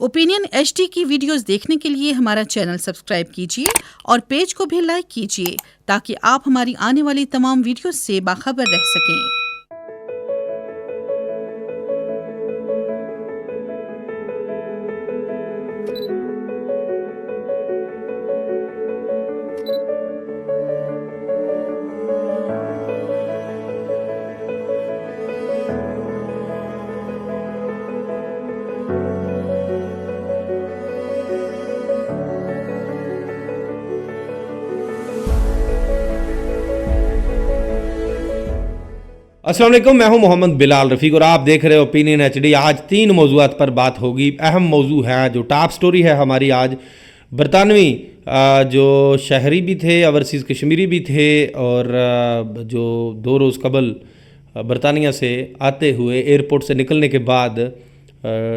Opinion HD की videos देखने के लिए हमारा चैनल सब्सक्राइब कीजिए और पेज को भी लाइक कीजिए ताकि आप हमारी आने वाली तमाम वीडियोस से बाखबर रह सकें। अस्सलाम वालेकुम, मैं हूं मोहम्मद बिलाल रफ़ीक और आप देख रहे हो ओपिनियन HD। आज 3 मौज़ूआत पर बात होगी। अहम मौजू है, जो टॉप स्टोरी है हमारी आज, बरतानवी जो शहरी भी थे, ओवरसीज़ कश्मीरी भी थे, और जो 2 रोज़ कबल बरतानिया से आते हुए एयरपोर्ट से निकलने के बाद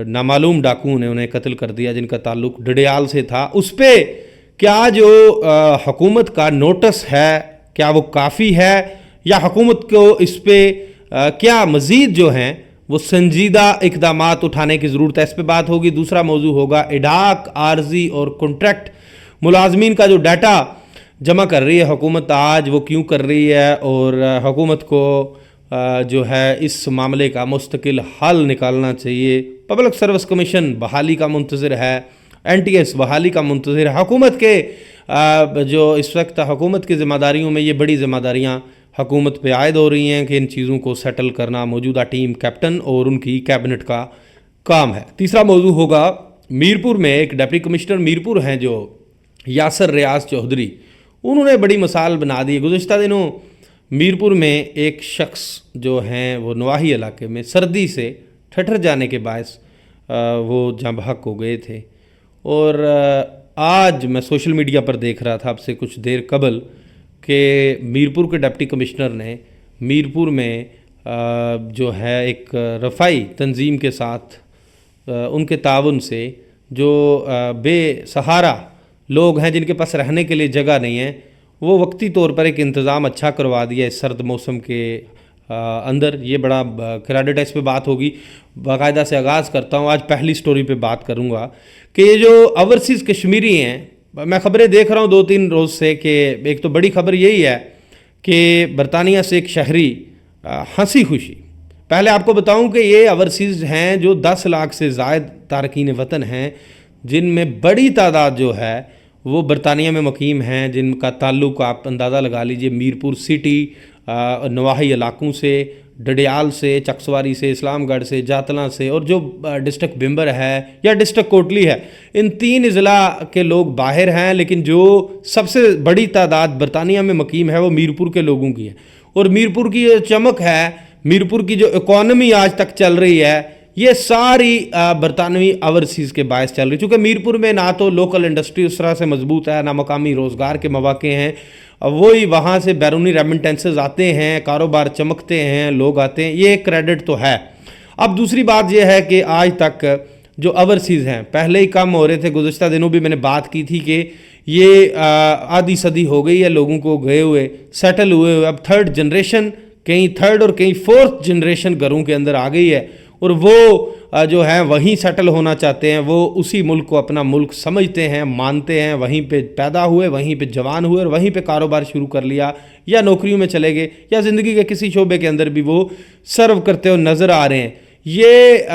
नामालूम डाकुओं ने उन्हें कत्ल कर दिया, जिनका ताल्लुक डडियाल से था। उस पर क्या जो हुकूमत का नोटिस है, क्या वो काफ़ी है, या हुकूमत को इस पर क्या मज़ीद जो हैं वो संजीदा इक़दामात उठाने की ज़रूरत है, इस पर बात होगी। दूसरा मौजू होगा इडाक, आर्जी और कॉन्ट्रैक्ट मुलाजमीन का जो डाटा जमा कर रही है हुकूमत आज, वो क्यों कर रही है, और हुकूमत को जो है इस मामले का मुस्तकिल हल निकालना चाहिए। पब्लिक सर्विस कमीशन बहाली का मुंतज़िर है, NTS बहाली का मुंतज़िर है। हुकूमत के जो इस वक्त हुकूमत की ज़िम्मेदारियों में ये बड़ी ज़िम्मेदारियाँ हुकूमत पे आयद हो रही हैं कि इन चीज़ों को सेटल करना मौजूदा टीम कैप्टन और उनकी कैबिनेट का काम है। तीसरा मौजू होगा मीरपुर में एक डिप्टी कमिश्नर मीरपुर हैं जो यासर रियाज चौधरी, उन्होंने बड़ी मिसाल बना दी। गुज़श्ता दिनों मीरपुर में एक शख्स जो हैं वो नवाही इलाके में सर्दी से ठठर जाने के बायस वो जाँ बहक हो गए थे, और आज मैं सोशल मीडिया पर देख रहा था अब से कुछ देर कबल कि मीरपुर के डिप्टी कमिश्नर ने मीरपुर में जो है एक रफ़ाई तंजीम के साथ उनके ताउन से जो बेसहारा लोग हैं जिनके पास रहने के लिए जगह नहीं है, वो वक्ती तौर पर एक इंतज़ाम अच्छा करवा दिया इस सर्द मौसम के अंदर। ये बड़ा क्रेडिट है, इस पर बात होगी। बाकायदा से आगाज़ करता हूँ, आज पहली स्टोरी पे बात करूँगा कि ये जो ओवरसीज़ कश्मीरी हैं, मैं ख़बरें देख रहा हूँ 2-3 रोज़ से कि एक तो बड़ी ख़बर यही है कि बरतानिया से एक शहरी हंसी खुशी, पहले आपको बताऊं कि ये ओवरसीज़ हैं जो 10 लाख से ज़ायद तारकीन वतन हैं, जिनमें बड़ी तादाद जो है वो बरतानिया में मुकीम हैं, जिनका ताल्लुक़ आप अंदाज़ा लगा लीजिए मीरपुर सिटी, नवाही इलाकों से, डडियाल से, चकसवारी से, इस्लामगढ़ से, जातला से, और जो डिस्ट्रिक्ट बिम्बर है या डिस्ट्रिक्ट कोटली है, इन 3 ज़िला के लोग बाहर हैं, लेकिन जो सबसे बड़ी तादाद बरतानिया में मुकीम है वो मीरपुर के लोगों की है। और मीरपुर की जो चमक है, मीरपुर की जो इकॉनमी आज तक चल रही है, ये सारी बरतानवी ओवरसीज़ के बायस चल रही, चूँकि मीरपुर में ना तो लोकल इंडस्ट्री उस तरह से मजबूत है, ना मकामी रोज़गार के मौके हैं, वही वहाँ से बैरूनी रेमिटेंसेस आते हैं, कारोबार चमकते हैं, लोग आते हैं, ये क्रेडिट तो है। अब दूसरी बात यह है कि आज तक जो ओवरसीज़ हैं पहले ही कम हो रहे थे। गुज़श्ता दिनों भी मैंने बात की थी कि ये आधी सदी हो गई है लोगों को गए हुए, सेटल हुए हुए। अब 3rd जनरेशन, कहीं 3rd और कहीं 4th जनरेशन घरों के अंदर आ गई है, और वो जो है वहीं सेटल होना चाहते हैं। वो उसी मुल्क को अपना मुल्क समझते हैं, मानते हैं, वहीं पे पैदा हुए, वहीं पे जवान हुए और वहीं पे कारोबार शुरू कर लिया, या नौकरियों में चले गए, या ज़िंदगी के किसी शोबे के अंदर भी वो सर्व करते हुए नज़र आ रहे हैं। ये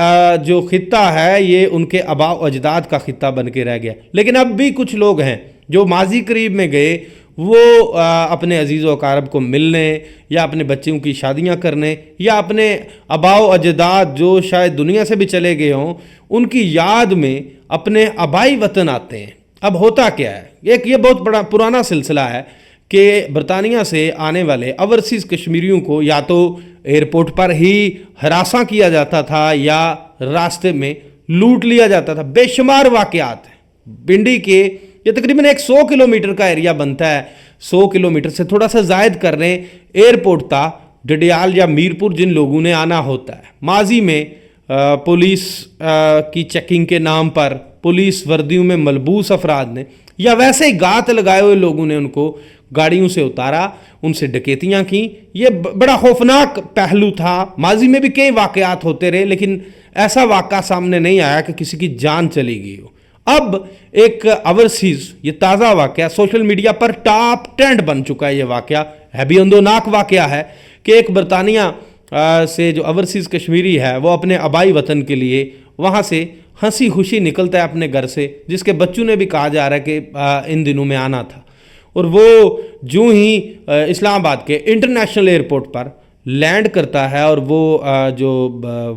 जो खित्ता है ये उनके आबा अजदाद का खित्ता बन के रह गया। लेकिन अब भी कुछ लोग हैं जो माजी करीब में गए, वो अपने अजीज़ व अकारब को मिलने, या अपने बच्चों की शादियां करने, या अपने आबाओ अजदाद जो शायद दुनिया से भी चले गए हों, उनकी याद में अपने आबाई वतन आते हैं। अब होता क्या है, ये बहुत बड़ा पुराना सिलसिला है कि बरतानिया से आने वाले ओवरसीज़ कश्मीरियों को या तो एयरपोर्ट पर ही हरासा किया जाता था या रास्ते में लूट लिया जाता था। बेशुमार वाक़यात हैं। पिंडी के ये तकरीबन एक 100 किलोमीटर का एरिया बनता है, 100 किलोमीटर से थोड़ा सा जायद कर रहे हैं, एयरपोर्ट था डडियाल या मीरपुर जिन लोगों ने आना होता है। माजी में पुलिस की चेकिंग के नाम पर पुलिस वर्दियों में मलबूस अफराद ने या वैसे ही गात लगाए हुए लोगों ने उनको गाड़ियों से उतारा, उनसे डकैतियां की। ये बड़ा खौफनाक पहलू था। माजी में भी कई वाकयात होते रहे, लेकिन ऐसा वाक़ा सामने नहीं आया कि किसी की जान चली गई हो। अब एक ओवरसीज, ये ताज़ा वाक़या सोशल मीडिया पर टॉप ट्रेंड बन चुका है। ये वाक़या है भी अंदोनाक वाक़या है कि एक बरतानिया से जो ओवरसीज़ कश्मीरी है वो अपने आबाई वतन के लिए वहाँ से हंसी खुशी निकलता है अपने घर से, जिसके बच्चों ने भी कहा जा रहा है कि इन दिनों में आना था, और वो जो ही इस्लामाबाद के इंटरनेशनल एयरपोर्ट पर लैंड करता है और वो जो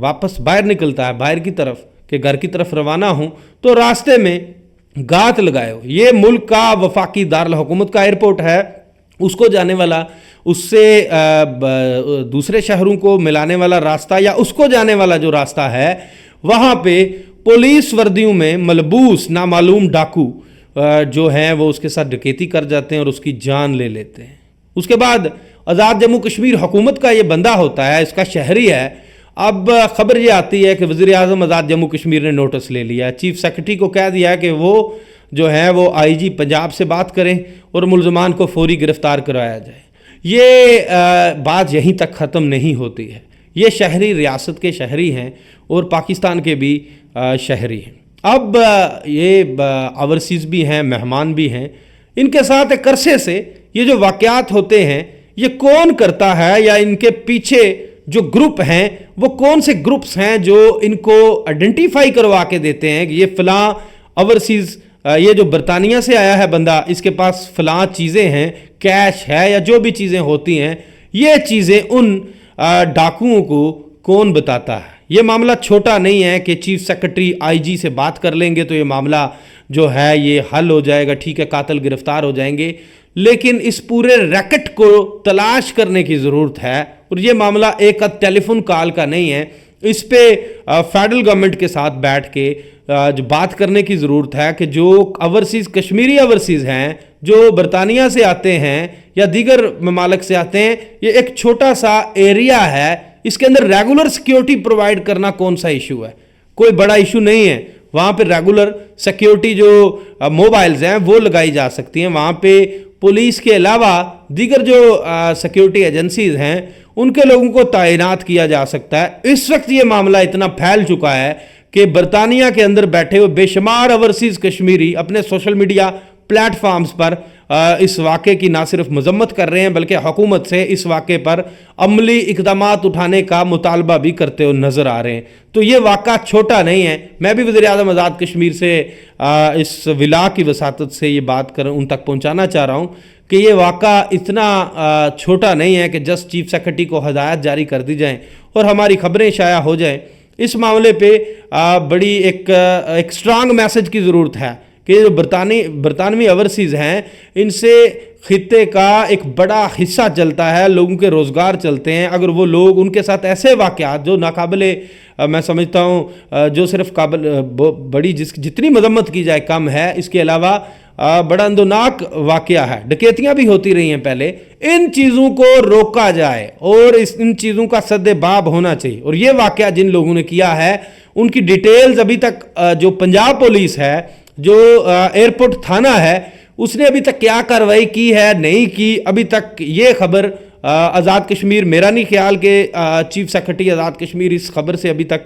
वापस बाहर निकलता है बाहर की तरफ कि घर की तरफ रवाना हूँ, तो रास्ते में गात लगाए हो। ये मुल्क का वफाकी दारुल हुकूमत का एयरपोर्ट है, उसको जाने वाला, उससे दूसरे शहरों को मिलाने वाला रास्ता या उसको जाने वाला जो रास्ता है, वहाँ पे पुलिस वर्दियों में मलबूस नामालूम डाकू जो हैं वो उसके साथ डकैती कर जाते हैं और उसकी जान ले लेते हैं। उसके बाद आज़ाद जम्मू कश्मीर हुकूमत का ये बंदा होता है, इसका शहरी है। अब खबर ये आती है कि वज़ीर आज़म आज़ाद जम्मू कश्मीर ने नोटिस ले लिया है, चीफ सेक्रेटरी को कह दिया है कि वो जो है वो आईजी पंजाब से बात करें और मुलजमान को फौरी गिरफ्तार कराया जाए। ये बात यहीं तक ख़त्म नहीं होती है। ये शहरी रियासत के शहरी हैं और पाकिस्तान के भी शहरी हैं। अब ये ओवरसीज़ भी हैं, मेहमान भी हैं। इनके साथ एक अरसे से ये जो वाक़यात होते हैं ये कौन करता है, या इनके पीछे जो ग्रुप हैं वो कौन से ग्रुप्स हैं जो इनको आइडेंटिफाई करवा के देते हैं कि ये फ़लाँ ओवरसीज़, ये जो बरतानिया से आया है बंदा, इसके पास फ़लाँ चीज़ें हैं, कैश है या जो भी चीज़ें होती हैं, ये चीज़ें उन डाकुओं को कौन बताता है। ये मामला छोटा नहीं है कि चीफ सेक्रेटरी आईजी से बात कर लेंगे तो ये मामला जो है ये हल हो जाएगा, ठीक है, कातिल गिरफ्तार हो जाएंगे। लेकिन इस पूरे रैकेट को तलाश करने की ज़रूरत है, और ये मामला एक टेलीफोन कॉल का नहीं है। इस पे फेडरल गवर्नमेंट के साथ बैठ के जो बात करने की ज़रूरत है कि जो ओवरसीज़ कश्मीरी ओवरसीज़ हैं जो बरतानिया से आते हैं या दीगर ममालिक से आते हैं, ये एक छोटा सा एरिया है, इसके अंदर रेगुलर सिक्योरिटी प्रोवाइड करना कौन सा इशू है? कोई बड़ा इशू नहीं है। वहाँ पे रेगुलर सिक्योरिटी जो मोबाइल्स हैं वो लगाई जा सकती हैं। वहाँ पे पुलिस के अलावा दीगर जो सिक्योरिटी एजेंसीज हैं उनके लोगों को तैनात किया जा सकता है। इस वक्त ये मामला इतना फैल चुका है कि बरतानिया के अंदर बैठे हुए बेशुमार ओवरसीज़ कश्मीरी अपने सोशल मीडिया प्लेटफॉर्म्स पर इस वाक़े की ना सिर्फ मजम्मत कर रहे हैं बल्कि हुकूमत से इस वाक़े पर अमली इक़दामात उठाने का मुतालबा भी करते हुए नज़र आ रहे हैं। तो ये वाक़ा छोटा नहीं है। मैं भी वज़ीर आज़म आज़ाद कश्मीर से इस विला की वसातत से ये बात कर उन तक पहुँचाना चाह रहा हूँ कि ये वाक़ा इतना छोटा नहीं है कि जस्ट चीफ सेक्रेटरी को हदायत जारी कर दी जाए और हमारी खबरें शाया हो जाएं। इस मामले पे बड़ी एक स्ट्रांग मैसेज की ज़रूरत है कि जो बरतानवी ओवरसीज़ हैं इनसे खित्ते का एक बड़ा हिस्सा चलता है, लोगों के रोज़गार चलते हैं। अगर वो लोग उनके साथ ऐसे वाक़यात जो नाकाबिले मैं समझता हूँ जो सिर्फ बड़ी जितनी मजम्मत की जाए कम है, इसके अलावा बड़ा अंदोनाक वाक़या है, डकैतियाँ भी होती रही हैं पहले, इन चीज़ों को रोका जाए और इन चीज़ों का सद्देबाब होना चाहिए। और ये वाक़या जिन लोगों ने किया है उनकी डिटेल्स अभी तक जो पंजाब पुलिस है, जो एयरपोर्ट थाना है, उसने अभी तक क्या कार्रवाई की है नहीं की, अभी तक ये खबर आज़ाद कश्मीर, मेरा नहीं ख्याल कि चीफ सेक्रेटरी आज़ाद कश्मीर इस खबर से अभी तक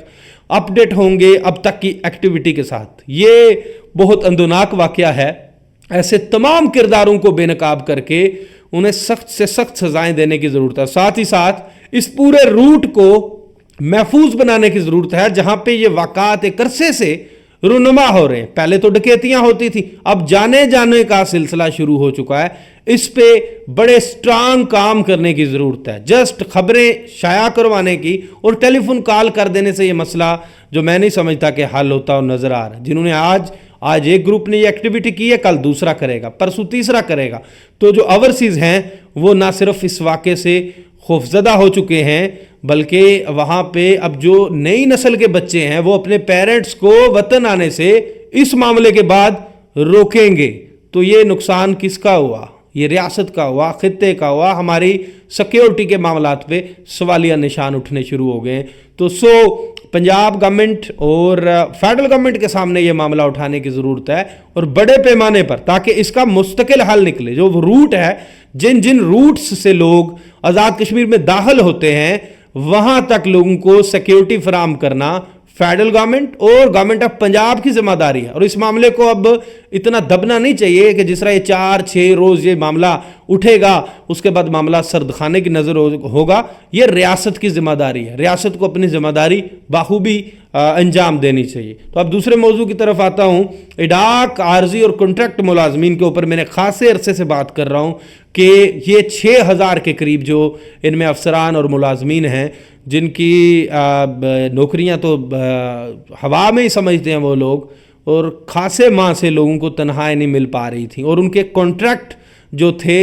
अपडेट होंगे अब तक की एक्टिविटी के साथ। ये बहुत अंदोनाक वाक़या है। ऐसे तमाम किरदारों को बेनकाब करके उन्हें सख्त से सख्त सजाएं देने की ज़रूरत है। साथ ही साथ इस पूरे रूट को महफूज बनाने की ज़रूरत है जहां पे ये वाक़ात एक अरसे से रुनुमा हो रहे हैं। पहले तो डकैतियां होती थी, अब जाने का सिलसिला शुरू हो चुका है। इस पे बड़े स्ट्रांग काम करने की ज़रूरत है। जस्ट खबरें शाया करवाने की और टेलीफोन कॉल कर देने से ये मसला जो मैं नहीं समझता कि हल होता हो नज़र आ रहा है। जिन्होंने आज एक ग्रुप ने ये एक्टिविटी की है, कल दूसरा करेगा, परसों तीसरा करेगा। तो जो ओवरसीज़ हैं वो ना सिर्फ इस वाक़े से खौफजदा हो चुके हैं बल्कि वहाँ पे अब जो नई नस्ल के बच्चे हैं वो अपने पेरेंट्स को वतन आने से इस मामले के बाद रोकेंगे। तो ये नुकसान किसका हुआ? ये रियासत का हुआ, खित्ते का हुआ। हमारी सिक्योरिटी के मामलात पे सवालिया निशान उठने शुरू हो गए। तो पंजाब गवर्नमेंट और फेडरल गवर्नमेंट के सामने ये मामला उठाने की ज़रूरत है और बड़े पैमाने पर, ताकि इसका मुस्तकिल हल निकले। जो रूट है, जिन जिन रूट्स से लोग आज़ाद कश्मीर में दाखिल होते हैं, वहां तक लोगों को सिक्योरिटी फराहम करना फेडरल गवर्नमेंट और गवर्नमेंट ऑफ पंजाब की जिम्मेदारी है। और इस मामले को अब इतना दबना नहीं चाहिए कि जिस तरह ये 4-6 रोज ये मामला उठेगा, उसके बाद मामला सर्दखाने की नज़र होगा। ये रियासत की जिम्मेदारी है, रियासत को अपनी जिम्मेदारी बाखूबी अंजाम देनी चाहिए। तो अब दूसरे मौजू की तरफ आता हूँ। इडाक, आरजी और कॉन्ट्रैक्ट मुलाजमीन के ऊपर मैंने खासे अरसे से बात कर रहा हूँ कि ये 6000 के करीब जो इनमें अफसरान और मुलाजमीन हैं, जिनकी नौकरियां तो हवा में ही समझते हैं वो लोग, और खासे माह से लोगों को तनख्वाहें नहीं मिल पा रही थी और उनके कॉन्ट्रैक्ट जो थे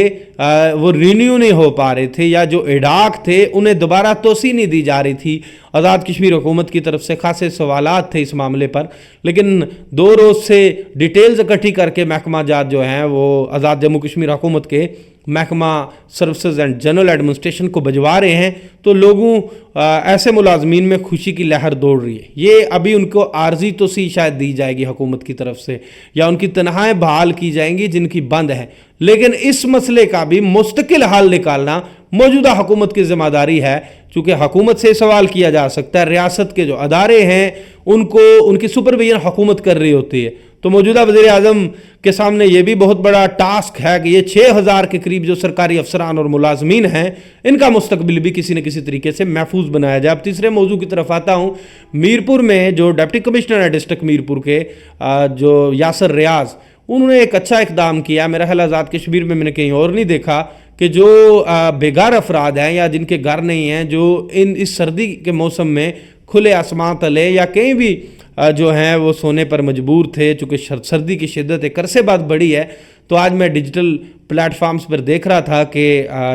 वो रिन्यू नहीं हो पा रहे थे, या जो इडाक थे उन्हें दोबारा तोसी नहीं दी जा रही थी। आज़ाद कश्मीर हुकूमत की तरफ से खासे सवालात थे इस मामले पर, लेकिन 2 रोज़ से डिटेल्स इकट्ठी करके महकमा जात जो हैं वो आज़ाद जम्मू कश्मीर हुकूमत के महकमा सर्विसेज एंड जनरल एडमिनिस्ट्रेशन को भिजवा रहे हैं। तो लोगों ऐसे मुलाजमीन में खुशी की लहर दौड़ रही है। ये अभी उनको आर्जी तोसी शायद दी जाएगी हुकूमत की तरफ से, या उनकी तनख्वाहें बहाल की जाएंगी जिनकी बंद है, लेकिन इस मसले का भी मुस्तकिल हल निकालना मौजूदा हुकूमत की जिम्मेदारी है। चूँकि हुकूमत से सवाल किया जा सकता है, रियासत के जो अदारे हैं उनको उनकी सुपरविजन हुकूमत कर रही होती है। तो मौजूदा वज़ीर आज़म के सामने ये भी बहुत बड़ा टास्क है कि ये 6000 के करीब जो सरकारी अफसरान और मुलाजमीन हैं, इनका मुस्तकबिल भी किसी न किसी तरीके से महफूज बनाया जाए। अब तीसरे मौजू की तरफ आता हूँ। मीरपुर में जो डिप्टी कमिश्नर है डिस्ट्रिक्ट मीरपुर के, जो यासर रियाज, उन्होंने एक अच्छा इकदाम किया। मेरा ख्याल आज़ाद कश्मीर में मैंने कहीं और नहीं देखा कि जो बेघर अफराद हैं या जिनके घर नहीं हैं, जो इस सर्दी के मौसम में खुले आसमान तले या कहीं भी जो हैं वो सोने पर मजबूर थे। चूँकि सर्दी की शिद्दत एक अरसे बाद बढ़ी है, तो आज मैं डिजिटल प्लेटफार्म्स पर देख रहा था कि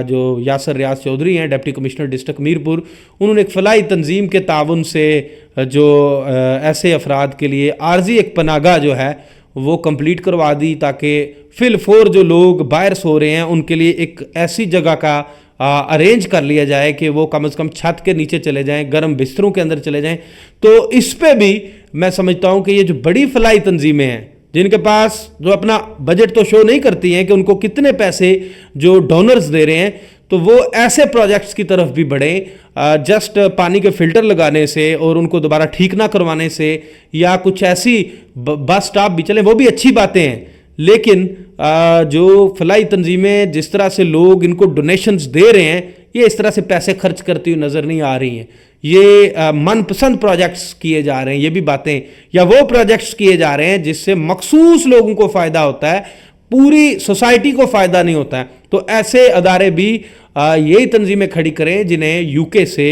जो यासर रियाज चौधरी हैं डिप्टी कमिश्नर डिस्ट्रिक्ट मीरपुर, उन्होंने एक फलाही तंजीम के ताउन से जो ऐसे अफराद के लिए आर्जी एक पनागाह जो है वो कंप्लीट करवा दी, ताकि फिल फोर जो लोग बाहर सो रहे हैं उनके लिए एक ऐसी जगह का अरेंज कर लिया जाए कि वो कम से कम छत के नीचे चले जाएं, गर्म बिस्तरों के अंदर चले जाएं। तो इस पे भी मैं समझता हूं कि ये जो बड़ी फलाही तंजीमें हैं, जिनके पास जो अपना बजट तो शो नहीं करती हैं कि उनको कितने पैसे जो डोनर्स दे रहे हैं, तो वो ऐसे प्रोजेक्ट्स की तरफ भी बढ़ें। जस्ट पानी के फिल्टर लगाने से और उनको दोबारा ठीक ना करवाने से, या कुछ ऐसी बस स्टॉप भी चलें, वो भी अच्छी बातें हैं। लेकिन जो फलाही तंजीमें जिस तरह से लोग इनको डोनेशंस दे रहे हैं, ये इस तरह से पैसे खर्च करती हुई नज़र नहीं आ रही हैं। ये मनपसंद प्रोजेक्ट्स किए जा रहे हैं, ये भी बातें, या वो प्रोजेक्ट्स किए जा रहे हैं जिससे मखसूस लोगों को फ़ायदा होता है, पूरी सोसाइटी को फ़ायदा नहीं होता है। तो ऐसे अदारे भी यही तंजीमें खड़ी करें जिन्हें यूके से,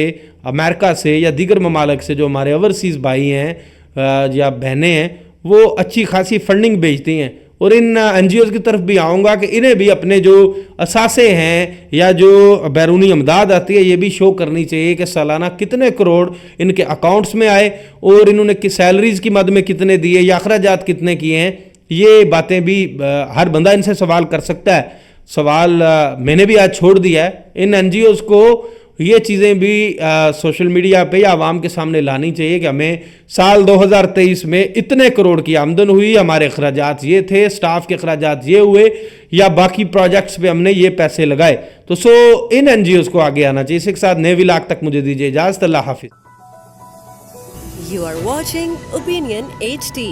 अमेरिका से या दीगर ममालिक से जो हमारे ओवरसीज़ भाई हैं या बहनें हैं, वो अच्छी खासी फंडिंग भेजती हैं। और इन NGOs की तरफ भी आऊँगा कि इन्हें भी अपने जो असासे हैं या जो बैरूनी अमदाद आती है, ये भी शो करनी चाहिए कि सालाना कितने करोड़ इनके अकाउंट्स में आए और इन्होंने सैलरीज़ की मद में कितने दिए या अखराजात कितने किए हैं। ये बातें भी हर बंदा इनसे सवाल कर सकता है। सवाल मैंने भी आज छोड़ दिया है। इन NGOs को ये चीज़ें भी सोशल मीडिया पे या आवाम के सामने लानी चाहिए कि हमें साल 2023 में इतने करोड़ की आमदन हुई, हमारे अखराजात ये थे, स्टाफ के अखराजात ये हुए, या बाकी प्रोजेक्ट्स पे हमने ये पैसे लगाए। तो इन NGOs को आगे आना चाहिए। इसी के साथ नए व्लॉग तक मुझे दीजिए इजाज़त। अल्लाह हाफिज़। You are watching Opinion HD.